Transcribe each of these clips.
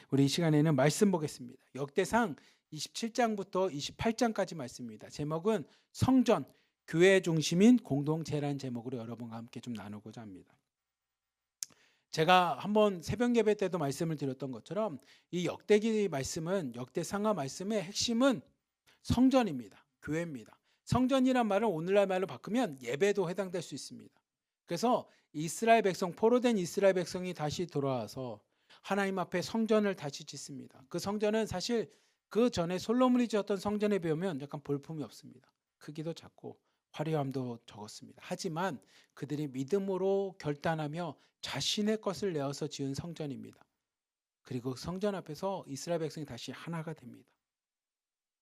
우리 이 시간에는 말씀 보겠습니다. 역대상 27장부터 28장까지 말씀입니다. 제목은 성전, 교회 중심인 공동체라는 제목으로 여러분과 함께 좀 나누고자 합니다. 제가 한번 새벽 예배 때도 말씀을 드렸던 것처럼 이 역대기 말씀은 역대상하 말씀의 핵심은 성전입니다. 교회입니다. 성전이란 말은 오늘날 말로 바꾸면 예배도 해당될 수 있습니다. 그래서 이스라엘 백성, 포로된 이스라엘 백성이 다시 돌아와서 하나님 앞에 성전을 다시 짓습니다. 그 성전은 사실 그 전에 솔로몬이 지었던 성전에 비하면 약간 볼품이 없습니다. 크기도 작고 화려함도 적었습니다. 하지만 그들이 믿음으로 결단하며 자신의 것을 내어서 지은 성전입니다. 그리고 성전 앞에서 이스라엘 백성이 다시 하나가 됩니다.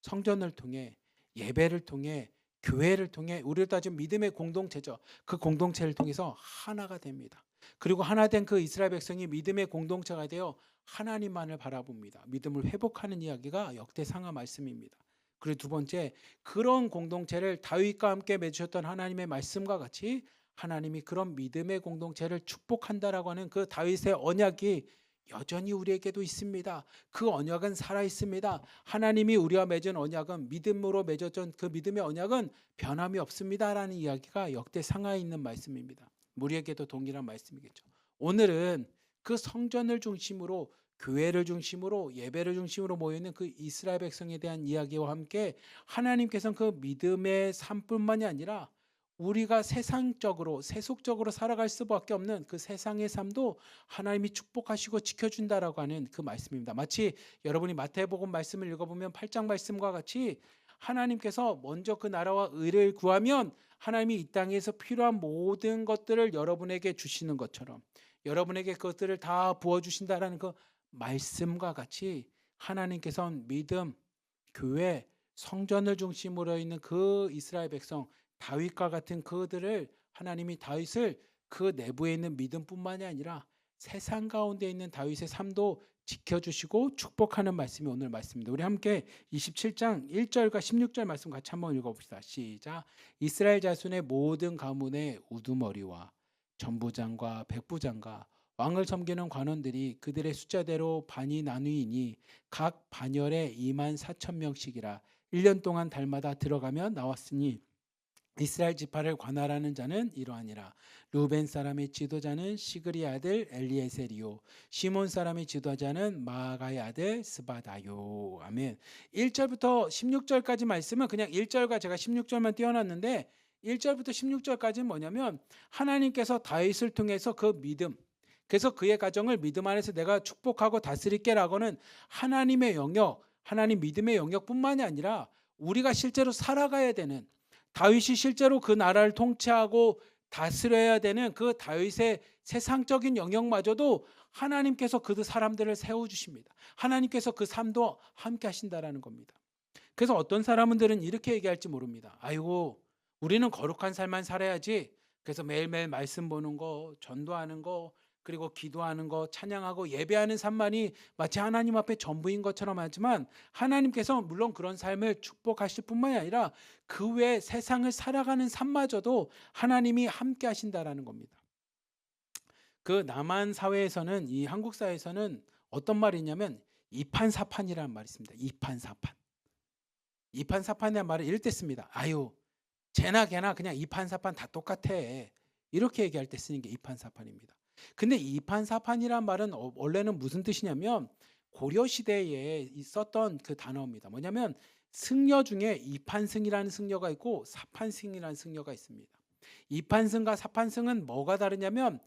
성전을 통해, 예배를 통해, 교회를 통해, 우리를 따지면 믿음의 공동체죠. 그 공동체를 통해서 하나가 됩니다. 그리고 하나 된 그 이스라엘 백성이 믿음의 공동체가 되어 하나님만을 바라봅니다. 믿음을 회복하는 이야기가 역대상하 말씀입니다. 그리고 두 번째, 그런 공동체를 다윗과 함께 맺으셨던 하나님의 말씀과 같이 하나님이 그런 믿음의 공동체를 축복한다라고 하는 그 다윗의 언약이 여전히 우리에게도 있습니다. 그 언약은 살아 있습니다. 하나님이 우리와 맺은 언약은, 믿음으로 맺었던 그 믿음의 언약은 변함이 없습니다라는 이야기가 역대상하에 있는 말씀입니다. 우리에게도 동일한 말씀이겠죠. 오늘은 그 성전을 중심으로, 교회를 중심으로, 예배를 중심으로 모여있는 그 이스라엘 백성에 대한 이야기와 함께 하나님께서는 그 믿음의 삶뿐만이 아니라 우리가 세상적으로, 세속적으로 살아갈 수밖에 없는 그 세상의 삶도 하나님이 축복하시고 지켜준다라고 하는 그 말씀입니다. 마치 여러분이 마태복음 말씀을 읽어보면 8장 말씀과 같이 하나님께서 먼저 그 나라와 의를 구하면 하나님이 이 땅에서 필요한 모든 것들을 여러분에게 주시는 것처럼, 여러분에게 그것들을 다 부어주신다라는 그 말씀과 같이 하나님께서는 믿음, 교회, 성전을 중심으로 있는 그 이스라엘 백성 다윗과 같은 그들을, 하나님이 다윗을 그 내부에 있는 믿음뿐만이 아니라 세상 가운데 있는 다윗의 삶도 지켜주시고 축복하는 말씀이 오늘 말씀입니다. 우리 함께 27장 1절과 16절 말씀 같이 한번 읽어봅시다. 시작. 이스라엘 자손의 모든 가문의 우두머리와 전부장과 백부장과 왕을 섬기는 관원들이 그들의 숫자대로 반이 나누이니 각 반열에 2만 4천 명씩이라 1년 동안 달마다 들어가며 나왔으니 이스라엘 지파를 관할하는 자는 이러하니라. 루벤 사람의 지도자는 시그리 아들 엘리에셀이요 시몬 사람의 지도자는 마아가의 아들 스바다요. 아멘. 1절부터 16절까지 말씀은 그냥 1절과 제가 16절만 띄워놨는데 1절부터 16절까지는 뭐냐면 하나님께서 다윗을 통해서 그 믿음, 그래서 그의 가정을 믿음 안에서 내가 축복하고 다스릴게라고는 하나님의 영역, 하나님 믿음의 영역뿐만이 아니라 우리가 실제로 살아가야 되는, 다윗이 실제로 그 나라를 통치하고 다스려야 되는 그 다윗의 세상적인 영역마저도 하나님께서 그 사람들을 세워주십니다. 하나님께서 그 삶도 함께 하신다라는 겁니다. 그래서 어떤 사람들은 이렇게 얘기할지 모릅니다. 아이고, 우리는 거룩한 삶만 살아야지. 그래서 매일매일 말씀 보는 거, 전도하는 거, 그리고 기도하는 거, 찬양하고 예배하는 삶만이 마치 하나님 앞에 전부인 것처럼 하지만 하나님께서 물론 그런 삶을 축복하실 뿐만이 아니라 그 외에 세상을 살아가는 삶마저도 하나님이 함께 하신다라는 겁니다. 그 남한 사회에서는, 이 한국 사회에서는 어떤 말이 있냐면 이판사판이라는 말이 있습니다. 이판사판. 이판사판이라는 말을 이럴 때 씁니다. 아유, 쟤나 걔나 그냥 이판사판 다 똑같아. 이렇게 얘기할 때 쓰는 게 이판사판입니다. 근데 이판사판이란 말은 원래는 무슨 뜻이냐면 고려 시대에 있었던 그 단어입니다. 뭐냐면 승려 중에 이판승이라는 승려가 있고 사판승이라는 승려가 있습니다. 이판승과 사판승은 뭐가 다르냐면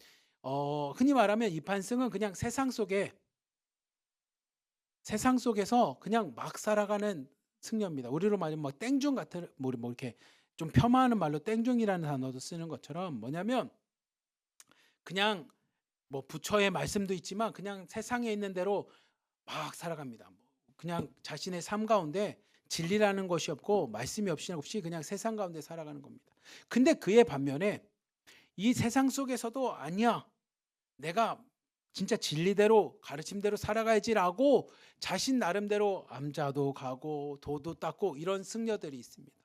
흔히 말하면 이판승은 그냥 세상 속에서 그냥 막 살아가는 승려입니다. 우리로 말하면 뭐 땡중 같은, 뭐 이렇게 좀 폄하하는 말로 땡중이라는 단어도 쓰는 것처럼 뭐냐면 그냥 뭐 부처의 말씀도 있지만 그냥 세상에 있는 대로 막 살아갑니다. 그냥 자신의 삶 가운데 진리라는 것이 없고 말씀이 없이 그냥 세상 가운데 살아가는 겁니다. 근데 그의 반면에 이 세상 속에서도 아니야, 내가 진짜 진리대로 가르침대로 살아가야지라고 자신 나름대로 암자도 가고 도도 닦고 이런 승려들이 있습니다.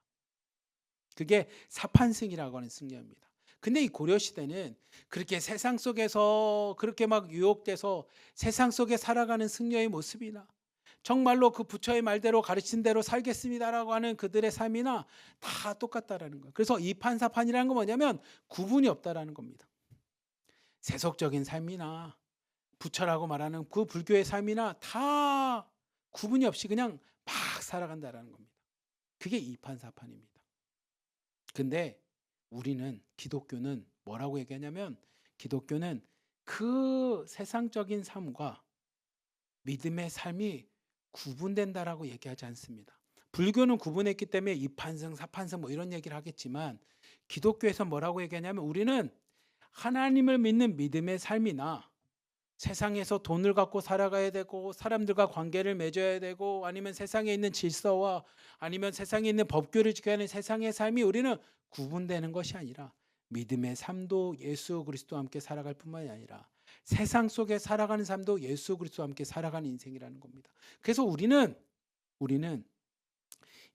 그게 사판승이라고 하는 승려입니다. 근데 이 고려 시대는 그렇게 세상 속에서 그렇게 막 유혹돼서 세상 속에 살아가는 승려의 모습이나 정말로 그 부처의 말대로 가르친 대로 살겠습니다라고 하는 그들의 삶이나 다 똑같다라는 거예요. 그래서 이판사판이라는 건 뭐냐면 구분이 없다라는 겁니다. 세속적인 삶이나 부처라고 말하는 그 불교의 삶이나 다 구분이 없이 그냥 막 살아간다라는 겁니다. 그게 이판사판입니다. 근데 우리는 기독교는 뭐라고 얘기하냐면 기독교는 그 세상적인 삶과 믿음의 삶이 구분된다라고 얘기하지 않습니다. 불교는 구분했기 때문에 이판성, 사판성 뭐 이런 얘기를 하겠지만 기독교에서 뭐라고 얘기하냐면 우리는 하나님을 믿는 믿음의 삶이나 세상에서 돈을 갖고 살아가야 되고 사람들과 관계를 맺어야 되고 아니면 세상에 있는 질서와 아니면 세상에 있는 법규를 지켜야 하는 세상의 삶이 우리는 구분되는 것이 아니라 믿음의 삶도 예수 그리스도와 함께 살아갈 뿐만이 아니라 세상 속에 살아가는 삶도 예수 그리스도와 함께 살아가는 인생이라는 겁니다. 그래서 우리는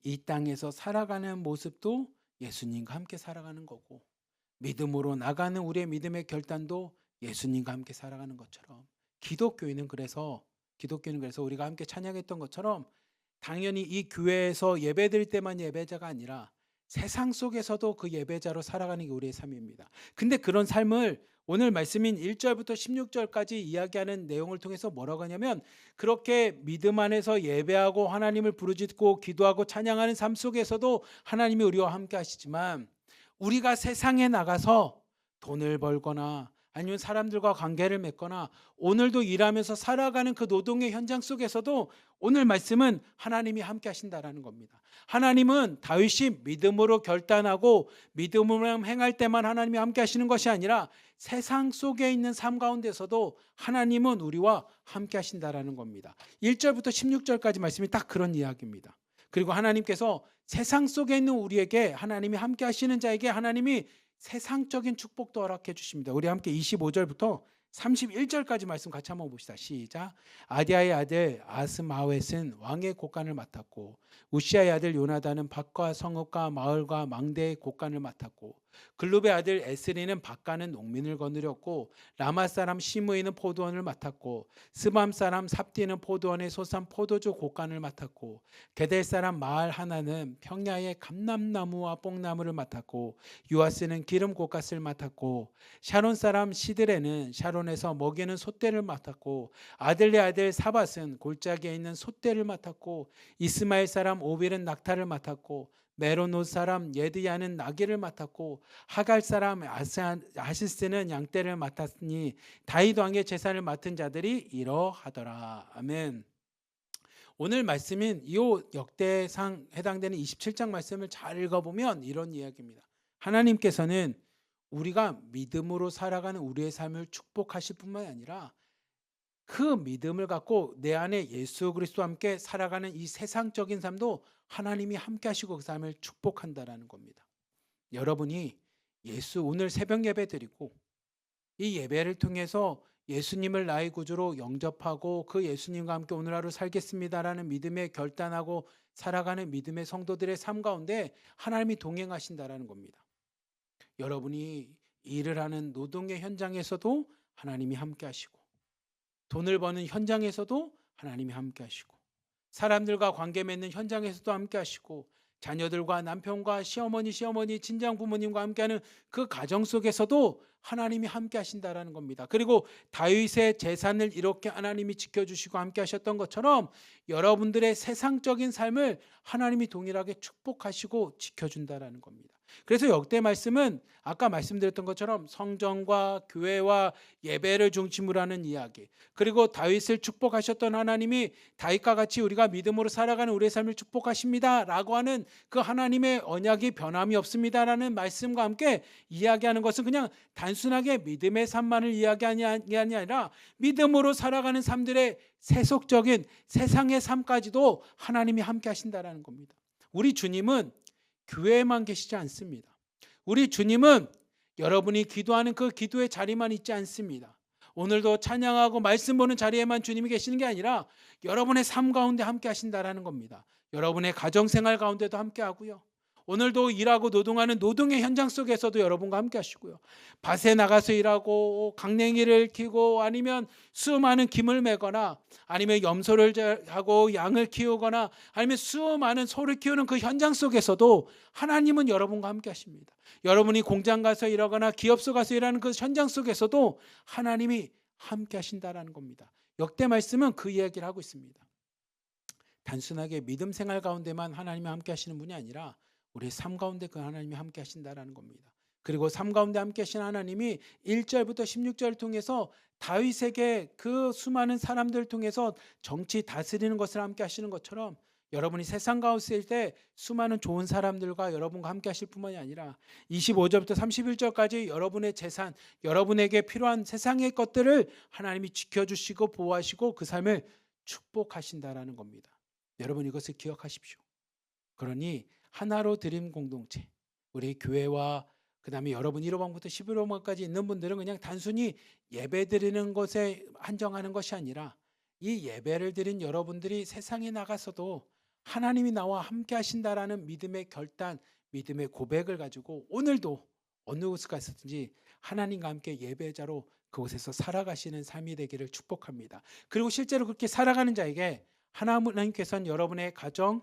이 땅에서 살아가는 모습도 예수님과 함께 살아가는 거고 믿음으로 나가는 우리의 믿음의 결단도 예수님과 함께 살아가는 것처럼 기독교인은 그래서 우리가 함께 찬양했던 것처럼 당연히 이 교회에서 예배드릴 때만 예배자가 아니라 세상 속에서도 그 예배자로 살아가는 게 우리의 삶입니다. 근데 그런 삶을 오늘 말씀인 1절부터 16절까지 이야기하는 내용을 통해서 뭐라고 하냐면 그렇게 믿음 안에서 예배하고 하나님을 부르짖고 기도하고 찬양하는 삶 속에서도 하나님이 우리와 함께 하시지만 우리가 세상에 나가서 돈을 벌거나 아니면 사람들과 관계를 맺거나 오늘도 일하면서 살아가는 그 노동의 현장 속에서도 오늘 말씀은 하나님이 함께 하신다라는 겁니다. 하나님은 다윗이 믿음으로 결단하고 믿음으로 행할 때만 하나님이 함께 하시는 것이 아니라 세상 속에 있는 삶 가운데서도 하나님은 우리와 함께 하신다라는 겁니다. 1절부터 16절까지 말씀이 딱 그런 이야기입니다. 그리고 하나님께서 세상 속에 있는 우리에게 하나님이 함께 하시는 자에게 하나님이 세상적인 축복도 허락해 주십니다. 우리 함께 25절부터 31절까지 말씀 같이 한번 봅시다. 시작. 아디아의 아들 아스마웻은 왕의 곳간을 맡았고 우시아의 아들 요나단은 밭과 성읍과 마을과 망대의 곳간을 맡았고 글룹의 아들 에스리는 밭가는 농민을 거느렸고 라마 사람 시므이는 포도원을 맡았고 스밤 사람 삽디는 포도원의 소산 포도주 곳간을 맡았고 게델 사람 마알 하나는 평야의 감람나무와 뽕나무를 맡았고 유아스는 기름 곳갓을 맡았고 샤론 사람 시드레는 샤론에서 먹이는 솥대를 맡았고 아들의 아들 사밧은 골짜기에 있는 솥대를 맡았고 이스마엘 사람 오빌은 낙타를 맡았고 메로노 사람 예드야는 나귀를 맡았고 하갈 사람 아시스는 양떼를 맡았으니 다윗 왕의 제사를 맡은 자들이 이러하더라. 아멘. 오늘 말씀인 이 역대상 해당되는 27장 말씀을 잘 읽어보면 이런 이야기입니다. 하나님께서는 우리가 믿음으로 살아가는 우리의 삶을 축복하실 뿐만 아니라 그 믿음을 갖고 내 안에 예수 그리스도와 함께 살아가는 이 세상적인 삶도 하나님이 함께 하시고 그 삶을 축복한다라는 겁니다. 여러분이 오늘 새벽 예배 드리고 이 예배를 통해서 예수님을 나의 구주로 영접하고 그 예수님과 함께 오늘 하루 살겠습니다라는 믿음에 결단하고 살아가는 믿음의 성도들의 삶 가운데 하나님이 동행하신다라는 겁니다. 여러분이 일을 하는 노동의 현장에서도 하나님이 함께 하시고 돈을 버는 현장에서도 하나님이 함께 하시고 사람들과 관계 맺는 현장에서도 함께 하시고 자녀들과 남편과 시어머니, 친정 부모님과 함께하는 그 가정 속에서도 하나님이 함께 하신다라는 겁니다. 그리고 다윗의 재산을 이렇게 하나님이 지켜주시고 함께 하셨던 것처럼 여러분들의 세상적인 삶을 하나님이 동일하게 축복하시고 지켜준다라는 겁니다. 그래서 역대 말씀은 아까 말씀드렸던 것처럼 성전과 교회와 예배를 중심으로 하는 이야기, 그리고 다윗을 축복하셨던 하나님이 다윗과 같이 우리가 믿음으로 살아가는 우리의 삶을 축복하십니다 라고 하는 그 하나님의 언약이 변함이 없습니다라는 말씀과 함께 이야기하는 것은 그냥 단순하게 믿음의 삶만을 이야기하는 게 아니라 믿음으로 살아가는 삶들의 세속적인 세상의 삶까지도 하나님이 함께 하신다라는 겁니다. 우리 주님은 교회에만 계시지 않습니다. 우리 주님은 여러분이 기도하는 그 기도의 자리만 있지 않습니다. 오늘도 찬양하고 말씀 보는 자리에만 주님이 계시는 게 아니라 여러분의 삶 가운데 함께 하신다라는 겁니다. 여러분의 가정생활 가운데도 함께 하고요. 오늘도 일하고 노동하는 노동의 현장 속에서도 여러분과 함께 하시고요. 밭에 나가서 일하고 강냉이를 키고 아니면 수많은 김을 매거나 아니면 염소를 하고 양을 키우거나 아니면 수많은 소를 키우는 그 현장 속에서도 하나님은 여러분과 함께 하십니다. 여러분이 공장 가서 일하거나 기업소 가서 일하는 그 현장 속에서도 하나님이 함께 하신다라는 겁니다. 역대 말씀은 그 이야기를 하고 있습니다. 단순하게 믿음 생활 가운데만 하나님이 함께 하시는 분이 아니라 우리의 삶 가운데 그 하나님이 함께 하신다라는 겁니다. 그리고 삶 가운데 함께 하신 하나님이 1절부터 16절을 통해서 다윗에게 그 수많은 사람들을 통해서 정치 다스리는 것을 함께 하시는 것처럼 여러분이 세상 가운데 있을 때 수많은 좋은 사람들과 여러분과 함께 하실 뿐만이 아니라 25절부터 31절까지 여러분의 재산, 여러분에게 필요한 세상의 것들을 하나님이 지켜주시고 보호하시고 그 삶을 축복하신다라는 겁니다. 여러분 이것을 기억하십시오. 그러니 하나로 드림 공동체, 우리 교회와 그 다음에 여러분 1호방부터 11호방까지 있는 분들은 그냥 단순히 예배 드리는 것에 한정하는 것이 아니라 이 예배를 드린 여러분들이 세상에 나가서도 하나님이 나와 함께 하신다라는 믿음의 결단, 믿음의 고백을 가지고 오늘도 어느 곳에 갔든지 하나님과 함께 예배자로 그곳에서 살아가시는 삶이 되기를 축복합니다. 그리고 실제로 그렇게 살아가는 자에게 하나님께서는 여러분의 가정,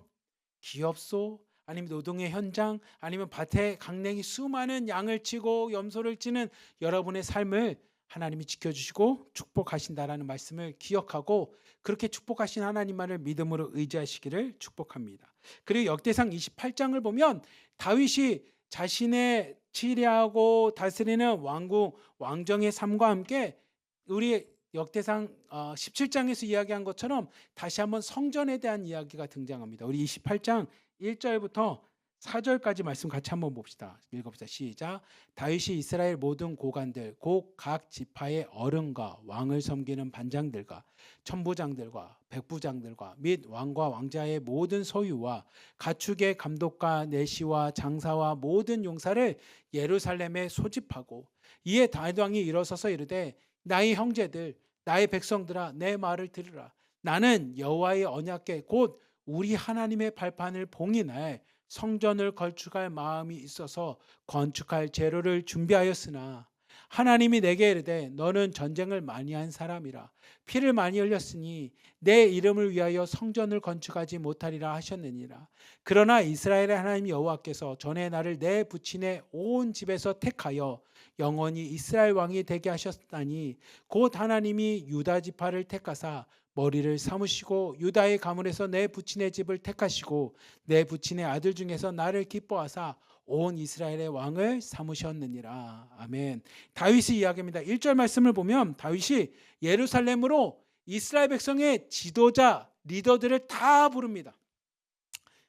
기업소, 아니면 노동의 현장, 아니면 밭에 강냉이 수많은 양을 치고 염소를 치는 여러분의 삶을 하나님이 지켜주시고 축복하신다라는 말씀을 기억하고 그렇게 축복하신 하나님만을 믿음으로 의지하시기를 축복합니다. 그리고 역대상 28장을 보면 다윗이 자신의 치리하고 다스리는 왕궁, 왕정의 삶과 함께 우리 역대상 17장에서 이야기한 것처럼 다시 한번 성전에 대한 이야기가 등장합니다. 우리 28장 1절부터 4절까지 말씀 같이 한번 봅시다. 읽어봅시다. 시작. 다윗이 이스라엘 모든 고관들 곧 각 지파의 어른과 왕을 섬기는 반장들과 천부장들과 백부장들과 및 왕과 왕자의 모든 소유와 가축의 감독과 내시와 장사와 모든 용사를 예루살렘에 소집하고 이에 다윗 왕이 일어서서 이르되 나의 형제들 나의 백성들아 내 말을 들으라. 나는 여호와의 언약궤 곧 우리 하나님의 발판을 봉인할 성전을 건축할 마음이 있어서 건축할 재료를 준비하였으나 하나님이 내게 이르되 너는 전쟁을 많이 한 사람이라 피를 많이 흘렸으니 내 이름을 위하여 성전을 건축하지 못하리라 하셨느니라. 그러나 이스라엘의 하나님 여호와께서 전에 나를 내 부친의 온 집에서 택하여 영원히 이스라엘 왕이 되게 하셨다니 곧 하나님이 유다 지파를 택하사 머리를 삼으시고 유다의 가문에서 내 부친의 집을 택하시고 내 부친의 아들 중에서 나를 기뻐하사 온 이스라엘의 왕을 삼으셨느니라. 아멘. 다윗의 이야기입니다. 1절 말씀을 보면 다윗이 예루살렘으로 이스라엘 백성의 지도자, 리더들을 다 부릅니다.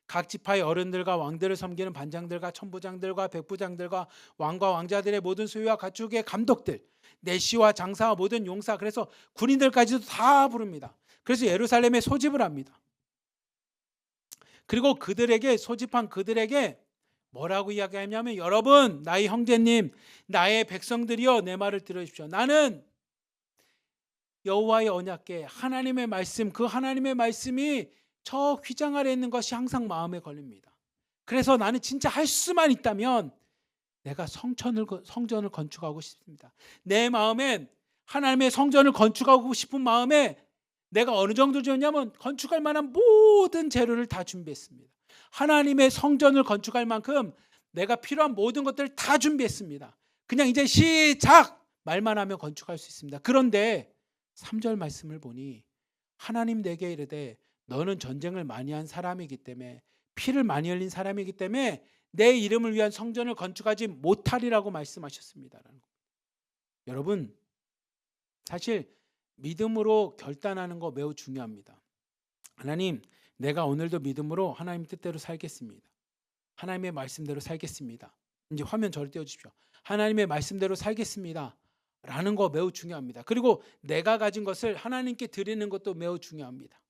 각 지파의 어른들과 왕들을 섬기는 반장들과 천부장들과 백부장들과 왕과 왕자들의 모든 소유와 가축의 감독들, 내시와 장사와 모든 용사, 그래서 군인들까지도 다 부릅니다. 그래서 예루살렘에 소집을 합니다. 그리고 그들에게 소집한 그들에게 뭐라고 이야기하냐면 여러분 나의 형제님 나의 백성들이여 내 말을 들으십시오. 나는 여호와의 언약궤 하나님의 말씀 그 하나님의 말씀이 저 휘장 아래 있는 것이 항상 마음에 걸립니다. 그래서 나는 진짜 할 수만 있다면 내가 성전을 건축하고 싶습니다. 내 마음엔 하나님의 성전을 건축하고 싶은 마음에 내가 어느 정도 줬냐면 건축할 만한 모든 재료를 다 준비했습니다. 하나님의 성전을 건축할 만큼 내가 필요한 모든 것들을 다 준비했습니다. 그냥 이제 시작! 말만 하면 건축할 수 있습니다. 그런데 3절 말씀을 보니 하나님 내게 이르되 너는 전쟁을 많이 한 사람이기 때문에 피를 많이 흘린 사람이기 때문에 내 이름을 위한 성전을 건축하지 못하리라고 말씀하셨습니다. 여러분 사실 믿음으로 결단하는 거 매우 중요합니다. 하나님 내가 오늘도 믿음으로 하나님 뜻대로 살겠습니다. 하나님의 말씀대로 살겠습니다. 이제 화면 저를 띄워주십시오. 하나님의 말씀대로 살겠습니다 라는 거 매우 중요합니다. 그리고 내가 가진 것을 하나님께 드리는 것도 매우 중요합니다.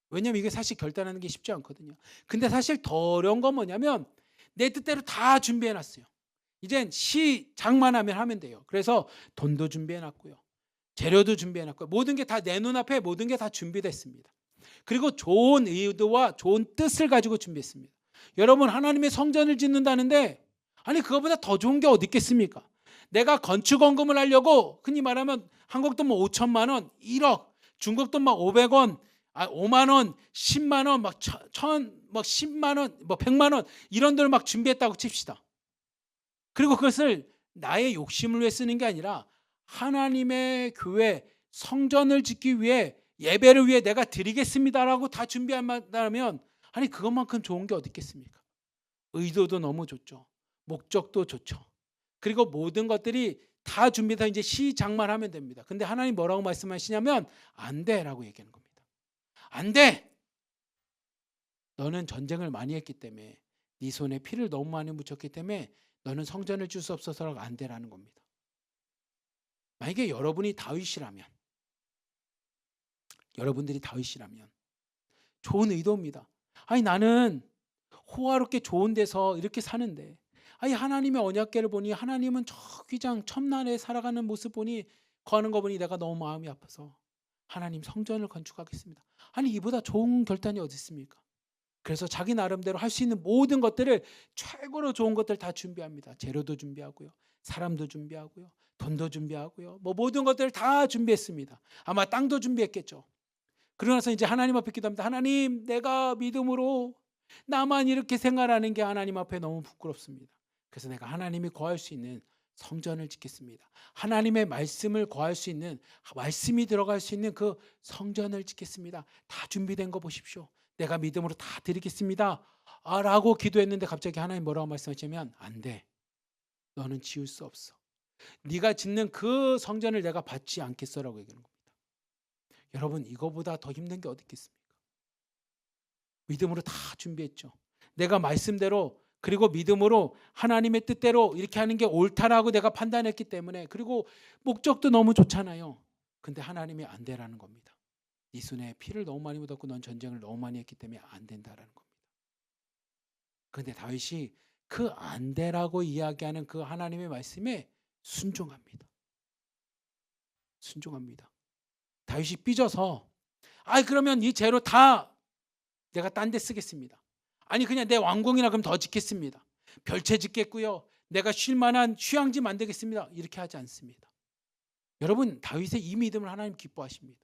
왜냐하면 이게 사실 결단하는 게 쉽지 않거든요. 근데 사실 더 어려운 건 뭐냐면 내 뜻대로 다 준비해놨어요. 이젠 시작만 하면 돼요. 그래서 돈도 준비해놨고요. 재료도 준비해놨고요. 모든 게 다 내 눈앞에 모든 게 다 준비됐습니다. 그리고 좋은 의도와 좋은 뜻을 가지고 준비했습니다. 여러분, 하나님의 성전을 짓는다는데 아니 그거보다 더 좋은 게 어디 있겠습니까? 내가 건축 원금을 하려고 흔히 말하면 한국 돈 뭐 5천만 원, 1억, 중국 돈 막 500원, 5만 원, 10만 원, 막 10만 원, 뭐 100만 원 이런 돈을 막 준비했다고 칩시다. 그리고 그것을 나의 욕심을 위해 쓰는 게 아니라 하나님의 교회 성전을 짓기 위해 예배를 위해 내가 드리겠습니다라고 다 준비한다면 아니 그것만큼 좋은 게 어디 있겠습니까? 의도도 너무 좋죠. 목적도 좋죠. 그리고 모든 것들이 다 준비돼서 이제 시작만 하면 됩니다. 근데 하나님 뭐라고 말씀하시냐면 안 돼라고 얘기하는 겁니다. 안 돼. 너는 전쟁을 많이 했기 때문에 네 손에 피를 너무 많이 묻혔기 때문에 너는 성전을 줄 수 없어서라고 안 돼라는 겁니다. 만약에 여러분이 다윗이라면 여러분들이 다윗이라면 좋은 의도입니다. 아니 나는 호화롭게 좋은 데서 이렇게 사는데 아니 하나님의 언약궤를 보니 하나님은 저 귀장 첨단에 살아가는 모습 보니 거하는 거 보니 내가 너무 마음이 아파서 하나님 성전을 건축하겠습니다. 아니 이보다 좋은 결단이 어디 있습니까? 그래서 자기 나름대로 할 수 있는 모든 것들을 최고로 좋은 것들 다 준비합니다. 재료도 준비하고요. 사람도 준비하고요. 돈도 준비하고요. 뭐 모든 것들을 다 준비했습니다. 아마 땅도 준비했겠죠. 그러나서 이제 하나님 앞에 기도합니다. 하나님, 내가 믿음으로 나만 이렇게 생활하는 게 하나님 앞에 너무 부끄럽습니다. 그래서 내가 하나님이 거할 수 있는 성전을 짓겠습니다. 하나님의 말씀을 거할 수 있는, 말씀이 들어갈 수 있는 그 성전을 짓겠습니다. 다 준비된 거 보십시오. 내가 믿음으로 다 드리겠습니다. 라고 기도했는데 갑자기 하나님 뭐라고 말씀하시냐면 안 돼. 너는 지을 수 없어. 네가 짓는 그 성전을 내가 받지 않겠어라고 얘기하는 겁니다. 여러분 이거보다 더 힘든 게 어디 있겠습니까? 믿음으로 다 준비했죠. 내가 말씀대로 그리고 믿음으로 하나님의 뜻대로 이렇게 하는 게 옳다라고 내가 판단했기 때문에 그리고 목적도 너무 좋잖아요. 근데 하나님이 안 되라는 겁니다. 네 손에 피를 너무 많이 묻었고 넌 전쟁을 너무 많이 했기 때문에 안 된다라는 겁니다. 그런데 다윗이 그 안 되라고 이야기하는 그 하나님의 말씀에 순종합니다. 순종합니다. 다윗이 삐져서 그러면 이 재료 다 내가 딴 데 쓰겠습니다. 아니 그냥 내 왕궁이나 그럼 더 짓겠습니다. 별채 짓겠고요. 내가 쉴 만한 휴양지 만들겠습니다. 이렇게 하지 않습니다. 여러분 다윗의 이 믿음을 하나님 기뻐하십니다.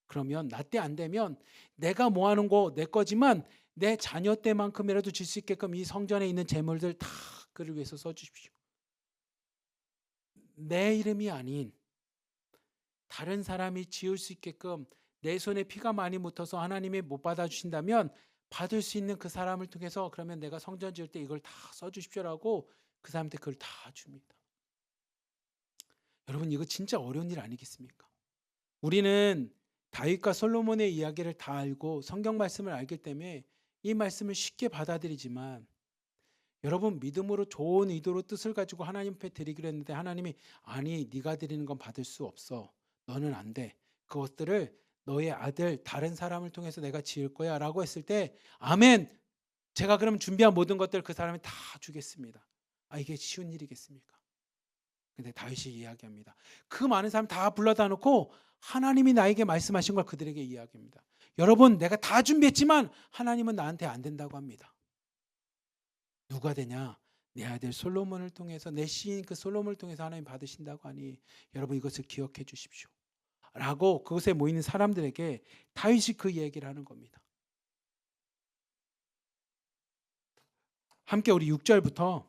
그러면 나 때 안 되면 내가 모아놓은 거 내 거지만 내 자녀 때만큼이라도 줄 수 있게끔 이 성전에 있는 재물들 다 그를 위해서 써주십시오. 내 이름이 아닌 다른 사람이 지을 수 있게끔 내 손에 피가 많이 묻어서 하나님이 못 받아주신다면 받을 수 있는 그 사람을 통해서 그러면 내가 성전 지을 때 이걸 다 써주십시오라고 그 사람한테 그걸 다 줍니다. 여러분 이거 진짜 어려운 일 아니겠습니까? 우리는 다윗과 솔로몬의 이야기를 다 알고 성경 말씀을 알기 때문에 이 말씀을 쉽게 받아들이지만 여러분 믿음으로 좋은 의도로 뜻을 가지고 하나님 앞에 드리기로 했는데 하나님이 아니 네가 드리는 건 받을 수 없어. 너는 안 돼. 그것들을 너의 아들 다른 사람을 통해서 내가 지을 거야 라고 했을 때 아멘. 제가 그럼 준비한 모든 것들 그 사람이 다 주겠습니다. 이게 쉬운 일이겠습니까? 근데 다윗이 이야기합니다. 그 많은 사람 다 불러다 놓고 하나님이 나에게 말씀하신 걸 그들에게 이야기합니다. 여러분 내가 다 준비했지만 하나님은 나한테 안 된다고 합니다. 누가 되냐? 내 아들 솔로몬을 통해서 내 시인 그 솔로몬을 통해서 하나님 받으신다고 하니 여러분 이것을 기억해 주십시오. 라고 그곳에 모이는 사람들에게 다윗이 그 얘기를 하는 겁니다. 함께 우리 6절부터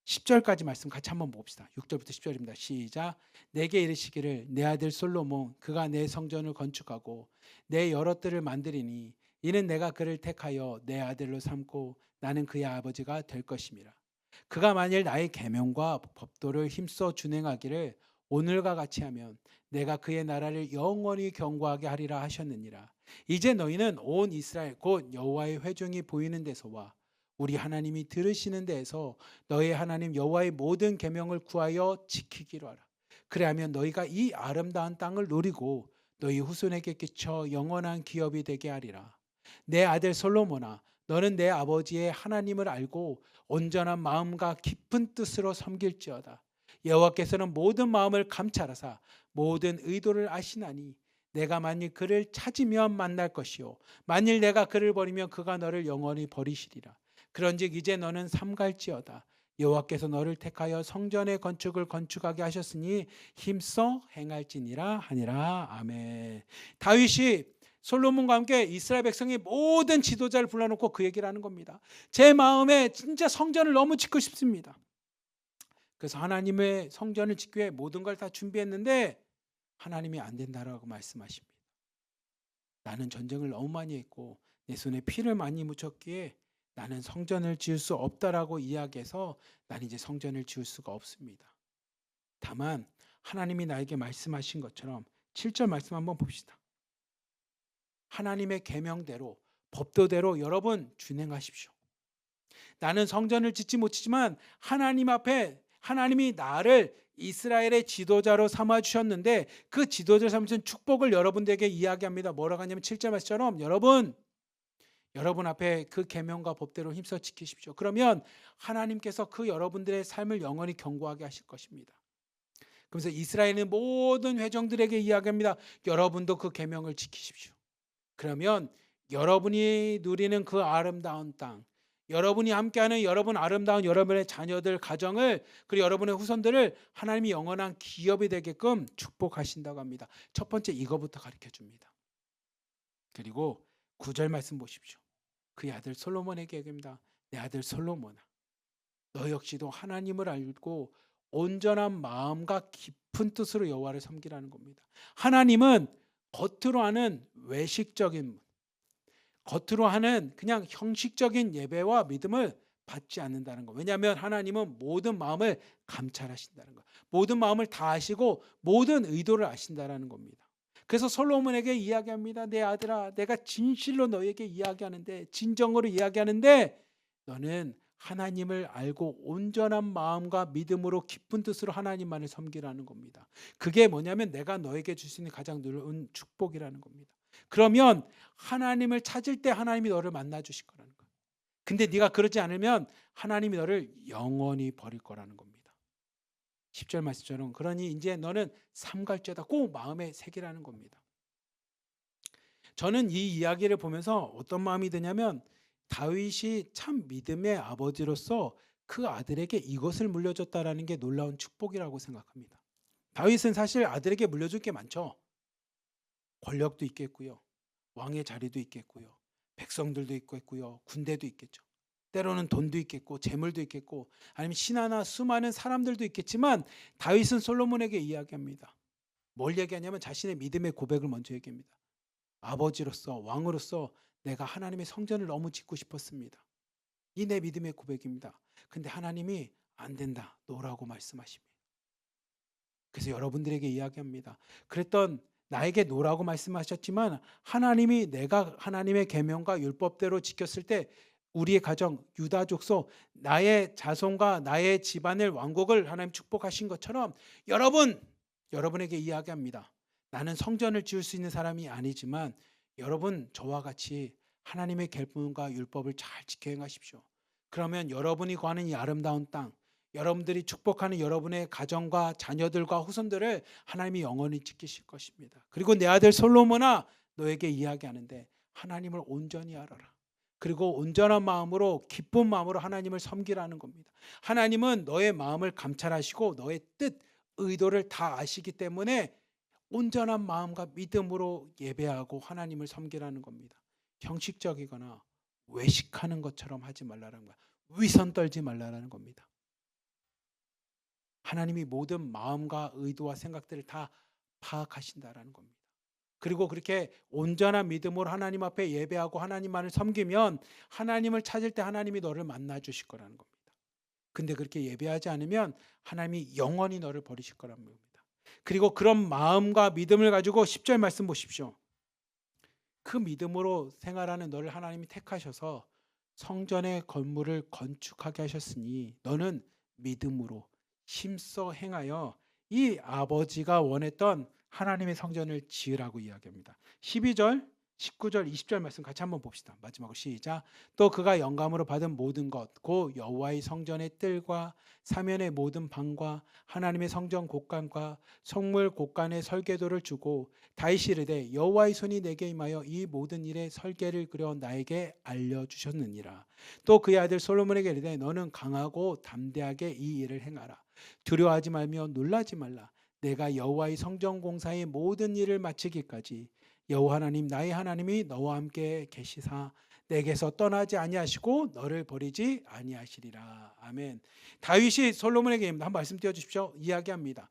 10절까지 말씀 같이 한번 봅시다. 6절부터 10절입니다. 시작. 내게 이르시기를 내 아들 솔로몬 그가 내 성전을 건축하고 내 여러 뜰을 만드리니 이는 내가 그를 택하여 내 아들로 삼고 나는 그의 아버지가 될 것임이라. 그가 만일 나의 계명과 법도를 힘써 준행하기를 오늘과 같이 하면 내가 그의 나라를 영원히 경고하게 하리라 하셨느니라. 이제 너희는 온 이스라엘 곧 여호와의 회중이 보이는 데서와 우리 하나님이 들으시는 데에서 너희 하나님 여호와의 모든 계명을 구하여 지키기로 하라. 그래야면 너희가 이 아름다운 땅을 누리고 너희 후손에게 끼쳐 영원한 기업이 되게 하리라. 내 아들 솔로몬아 너는 내 아버지의 하나님을 알고 온전한 마음과 깊은 뜻으로 섬길지어다. 여호와께서는 모든 마음을 감찰하사 모든 의도를 아시나니 내가 만일 그를 찾으면 만날 것이요 만일 내가 그를 버리면 그가 너를 영원히 버리시리라. 그런즉 이제 너는 삼갈지어다. 여호와께서 너를 택하여 성전의 건축을 건축하게 하셨으니 힘써 행할지니라 하니라. 아멘. 다윗이 솔로몬과 함께 이스라엘 백성의 모든 지도자를 불러놓고 그 얘기를 하는 겁니다. 제 마음에 진짜 성전을 너무 짓고 싶습니다. 그래서 하나님의 성전을 짓기 위해 모든 걸 다 준비했는데 하나님이 안 된다라고 말씀하십니다. 나는 전쟁을 너무 많이 했고 내 손에 피를 많이 묻혔기에 나는 성전을 지을 수 없다라고 이야기해서 난 이제 성전을 지을 수가 없습니다. 다만 하나님이 나에게 말씀하신 것처럼 7절 말씀 한번 봅시다. 하나님의 계명대로 법도대로 여러분 준행하십시오. 나는 성전을 짓지 못했지만 하나님 앞에 하나님이 나를 이스라엘의 지도자로 삼아 주셨는데 그 지도자로 삼으신 축복을 여러분들에게 이야기합니다. 뭐라고 하냐면 7절 말씀처럼 여러분 앞에 그 계명과 법대로 힘써 지키십시오. 그러면 하나님께서 그 여러분들의 삶을 영원히 견고하게 하실 것입니다. 그래서 이스라엘의 모든 회중들에게 이야기합니다. 여러분도 그 계명을 지키십시오. 그러면 여러분이 누리는 그 아름다운 땅, 여러분이 함께하는 여러분 아름다운 여러분의 자녀들 가정을 그리고 여러분의 후손들을 하나님이 영원한 기업이 되게끔 축복하신다고 합니다. 첫 번째 이거부터 가르쳐 줍니다. 그리고 9절 말씀 보십시오. 그의 아들 솔로몬에게 얘기합니다. 내 아들 솔로몬아, 너 역시도 하나님을 알고 온전한 마음과 깊은 뜻으로 여호와를 섬기라는 겁니다. 하나님은 겉으로 하는 외식적인, 겉으로 하는 그냥 형식적인 예배와 믿음을 받지 않는다는 거. 왜냐하면 하나님은 모든 마음을 감찰하신다는 거. 모든 마음을 다 아시고 모든 의도를 아신다는 겁니다. 그래서 솔로몬에게 이야기합니다. 내 아들아, 내가 진실로 너에게 이야기하는데, 진정으로 이야기하는데 너는 하나님을 알고 온전한 마음과 믿음으로 깊은 뜻으로 하나님만을 섬기라는 겁니다. 그게 뭐냐면 내가 너에게 줄 수 있는 가장 놀라운 축복이라는 겁니다. 그러면 하나님을 찾을 때 하나님이 너를 만나 주실 거라는 거예요. 근데 네가 그러지 않으면 하나님이 너를 영원히 버릴 거라는 겁니다. 10절 말씀처럼 그러니 이제 너는 삼갈죄다 꼭 마음에 새기라는 겁니다. 저는 이 이야기를 보면서 어떤 마음이 드냐면 다윗이 참 믿음의 아버지로서 그 아들에게 이것을 물려줬다라는 게 놀라운 축복이라고 생각합니다. 다윗은 사실 아들에게 물려줄 게 많죠. 권력도 있겠고요. 왕의 자리도 있겠고요. 백성들도 있겠고요. 군대도 있겠죠. 때로는 돈도 있겠고 재물도 있겠고 아니면 신하나 수많은 사람들도 있겠지만 다윗은 솔로몬에게 이야기합니다. 뭘 얘기하냐면 자신의 믿음의 고백을 먼저 얘기합니다. 아버지로서 왕으로서 내가 하나님의 성전을 너무 짓고 싶었습니다. 이 내 믿음의 고백입니다. 근데 하나님이 안 된다. 노라고 말씀하십니다. 그래서 여러분들에게 이야기합니다. 그랬던 나에게 노라고 말씀하셨지만 하나님이 내가 하나님의 계명과 율법대로 지켰을 때 우리의 가정 유다 족속 나의 자손과 나의 집안의 왕국을 하나님 축복하신 것처럼 여러분에게 이야기합니다. 나는 성전을 지을 수 있는 사람이 아니지만 여러분 저와 같이 하나님의 계명과 율법을 잘 지켜 행하십시오. 그러면 여러분이 거하는 이 아름다운 땅, 여러분들이 축복하는 여러분의 가정과 자녀들과 후손들을 하나님이 영원히 지키실 것입니다. 그리고 내 아들 솔로몬아 너에게 이야기하는데 하나님을 온전히 알아라. 그리고 온전한 마음으로 기쁜 마음으로 하나님을 섬기라는 겁니다. 하나님은 너의 마음을 감찰하시고 너의 뜻, 의도를 다 아시기 때문에 온전한 마음과 믿음으로 예배하고 하나님을 섬기라는 겁니다. 형식적이거나 외식하는 것처럼 하지 말라는 거야. 위선 떨지 말라는 겁니다. 하나님이 모든 마음과 의도와 생각들을 다 파악하신다라는 겁니다. 그리고 그렇게 온전한 믿음으로 하나님 앞에 예배하고 하나님만을 섬기면 하나님을 찾을 때 하나님이 너를 만나 주실 거라는 겁니다. 근데 그렇게 예배하지 않으면 하나님이 영원히 너를 버리실 거라는 겁니다. 그리고 그런 마음과 믿음을 가지고 10절 말씀 보십시오. 그 믿음으로 생활하는 너를 하나님이 택하셔서 성전의 건물을 건축하게 하셨으니 너는 믿음으로 힘써 행하여 이 아버지가 원했던 하나님의 성전을 지으라고 이야기합니다. 12절 19절 20절 말씀 같이 한번 봅시다. 마지막으로 시작. 또 그가 영감으로 받은 모든 것 곧 여호와의 성전의 뜰과 사면의 모든 방과 하나님의 성전 곳간과 성물 곳간의 설계도를 주고 다윗이 이르되 여호와의 손이 내게 임하여 이 모든 일의 설계를 그려 나에게 알려주셨느니라. 또 그의 아들 솔로몬에게 이르되 너는 강하고 담대하게 이 일을 행하라. 두려워하지 말며 놀라지 말라. 내가 여호와의 성전 공사의 모든 일을 마치기까지 여호와 하나님 나의 하나님이 너와 함께 계시사 내게서 떠나지 아니하시고 너를 버리지 아니하시리라. 아멘. 다윗이 솔로몬에게 한 말씀 띄워 주십시오. 이야기합니다.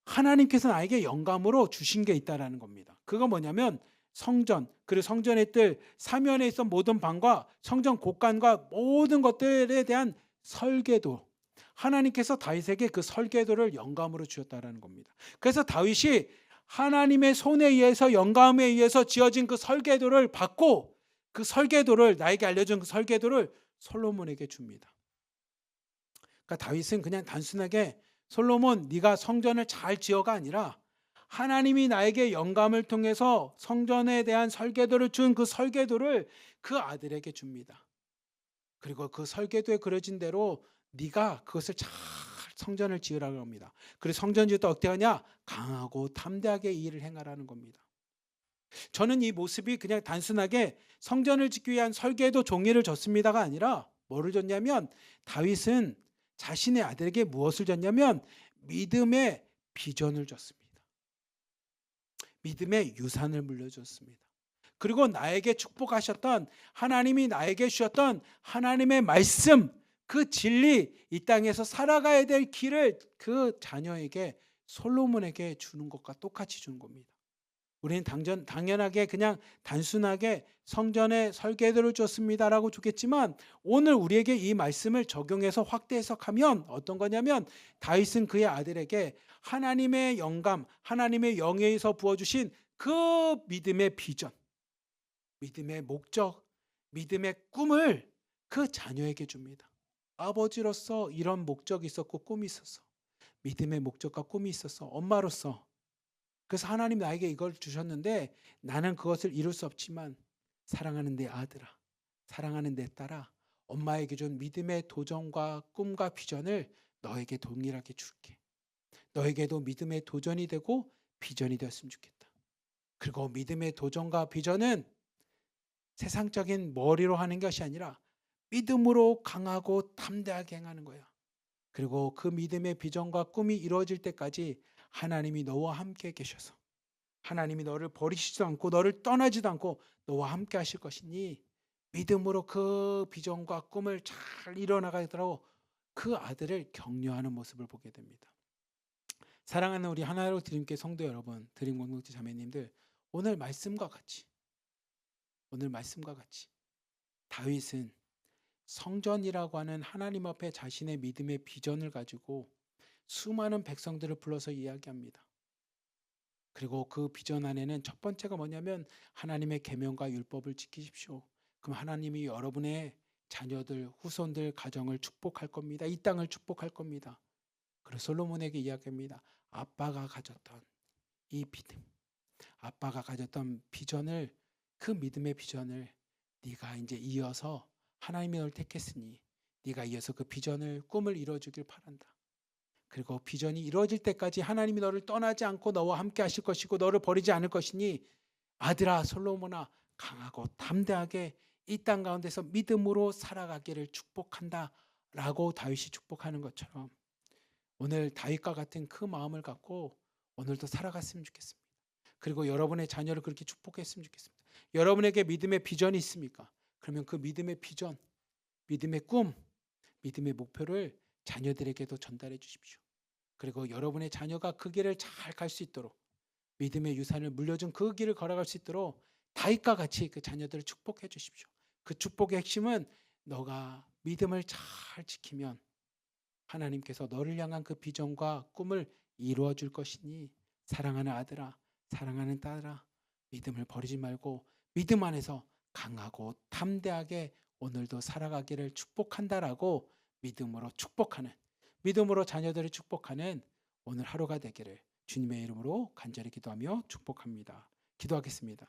하나님께서 나에게 영감으로 주신 게 있다라는 겁니다. 그거 뭐냐면 성전, 그리고 성전의 뜰, 사면에 있던 모든 방과 성전 곳간과 모든 것들에 대한 설계도, 하나님께서 다윗에게 그 설계도를 영감으로 주셨다라는 겁니다. 그래서 다윗이 하나님의 손에 의해서 영감에 의해서 지어진 그 설계도를 받고 그 설계도를 나에게 알려준 그 설계도를 솔로몬에게 줍니다. 그러니까 다윗은 그냥 단순하게 솔로몬 네가 성전을 잘 지어가 아니라 하나님이 나에게 영감을 통해서 성전에 대한 설계도를 준 그 설계도를 그 아들에게 줍니다. 그리고 그 설계도에 그려진 대로 네가 그것을 잘 성전을 지으라고 합니다. 그리고 성전 지을 때 어떻게 하냐? 강하고 담대하게 이 일을 행하라는 겁니다. 저는 이 모습이 그냥 단순하게 성전을 짓기 위한 설계도 종이를 줬습니다가 아니라 뭐를 줬냐면 다윗은 자신의 아들에게 무엇을 줬냐면 믿음의 비전을 줬습니다. 믿음의 유산을 물려줬습니다. 그리고 나에게 축복하셨던 하나님이 나에게 주셨던 하나님의 말씀, 그 진리, 이 땅에서 살아가야 될 길을 그 자녀에게 솔로몬에게 주는 것과 똑같이 주는 겁니다. 우리는 당연하게 그냥 단순하게 성전의 설계도를 줬습니다라고 주겠지만 오늘 우리에게 이 말씀을 적용해서 확대 해석하면 어떤 거냐면 다윗은 그의 아들에게 하나님의 영감, 하나님의 영에서 부어주신 그 믿음의 비전, 믿음의 목적, 믿음의 꿈을 그 자녀에게 줍니다. 아버지로서 이런 목적이 있었고 꿈이 있었어. 믿음의 목적과 꿈이 있었어. 엄마로서. 그래서 하나님 나에게 이걸 주셨는데 나는 그것을 이룰 수 없지만 사랑하는 내 아들아, 사랑하는 내 딸아, 엄마에게 준 믿음의 도전과 꿈과 비전을 너에게 동일하게 줄게. 너에게도 믿음의 도전이 되고 비전이 되었으면 좋겠다. 그리고 믿음의 도전과 비전은 세상적인 머리로 하는 것이 아니라 믿음으로 강하고 담대하게 행하는 거야. 그리고 그 믿음의 비전과 꿈이 이루어질 때까지 하나님이 너와 함께 계셔서 하나님이 너를 버리시지도 않고 너를 떠나지도 않고 너와 함께 하실 것이니 믿음으로 그 비전과 꿈을 잘 이뤄나가도록 그 아들을 격려하는 모습을 보게 됩니다. 사랑하는 우리 하나로 드림교회 성도 여러분, 드림 공동체 자매님들, 오늘 말씀과 같이 다윗은 성전이라고 하는 하나님 앞에 자신의 믿음의 비전을 가지고 수많은 백성들을 불러서 이야기합니다. 그리고 그 비전 안에는 첫 번째가 뭐냐면 하나님의 계명과 율법을 지키십시오. 그럼 하나님이 여러분의 자녀들, 후손들, 가정을 축복할 겁니다. 이 땅을 축복할 겁니다. 그리고 솔로몬에게 이야기합니다. 아빠가 가졌던 이 믿음, 아빠가 가졌던 비전을, 그 믿음의 비전을 네가 이제 이어서 하나님이 너를 택했으니 네가 이어서 그 비전을, 꿈을 이루어주길 바란다. 그리고 비전이 이루어질 때까지 하나님이 너를 떠나지 않고 너와 함께 하실 것이고 너를 버리지 않을 것이니 아들아 솔로몬아 강하고 담대하게 이 땅 가운데서 믿음으로 살아가기를 축복한다 라고 다윗이 축복하는 것처럼 오늘 다윗과 같은 그 마음을 갖고 오늘도 살아갔으면 좋겠습니다. 그리고 여러분의 자녀를 그렇게 축복했으면 좋겠습니다. 여러분에게 믿음의 비전이 있습니까? 그러면 그 믿음의 비전, 믿음의 꿈, 믿음의 목표를 자녀들에게도 전달해 주십시오. 그리고 여러분의 자녀가 그 길을 잘 갈 수 있도록 믿음의 유산을 물려준 그 길을 걸어갈 수 있도록 다윗과 같이 그 자녀들을 축복해 주십시오. 그 축복의 핵심은 너가 믿음을 잘 지키면 하나님께서 너를 향한 그 비전과 꿈을 이루어 줄 것이니 사랑하는 아들아, 사랑하는 딸아, 믿음을 버리지 말고 믿음 안에서 강하고 담대하게 오늘도 살아가기를 축복한다라고 믿음으로 축복하는, 믿음으로 자녀들을 축복하는 오늘 하루가 되기를 주님의 이름으로 간절히 기도하며 축복합니다. 기도하겠습니다.